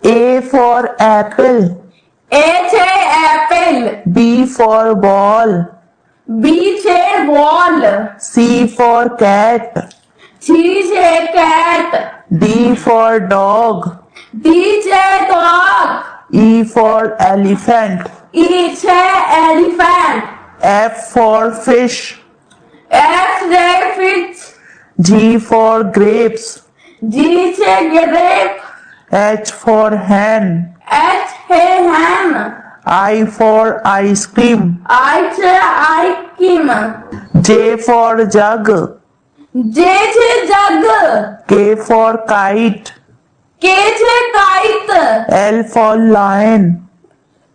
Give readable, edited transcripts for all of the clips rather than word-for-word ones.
A for apple. A છે apple. B for ball. B છે ball. C for cat. C છે cat. D for dog. D છે dog. E for elephant. E છે elephant. F for fish. F છે fish. G for grapes. G છે grape. H for hen. H છે hen. I for ice cream. I છે ice cream. J for jug. J છે jug. K for kite. K છે kite. L for lion.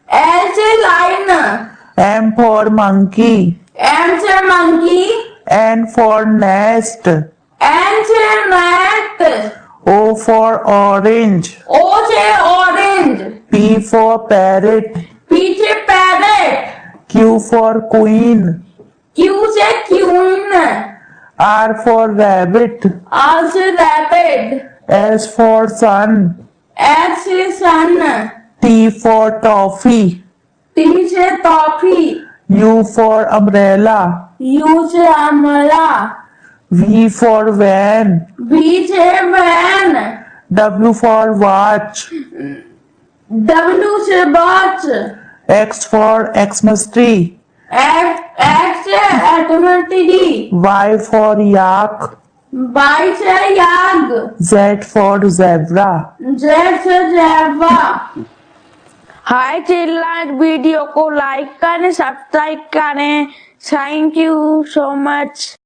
L છે lion. M for monkey. M છે monkey. N for nest. N છે net. O for orange. O છે orange. P for parrot. P છે parrot. Q for queen. Q છે queen. R for rabbit. R છે rabbit. S for sun. S છે sun. T for toffee. T છે toffee. U for umbrella. U છે umbrella. V for van. V છે van. W for watch. W છે watch. X for Xmas tree. X છે automatically. Y for yak. Y છે yak. Z for zebra. Z છે zebra. हाय चिल्लाट video को like करें subscribe करें thank you so much.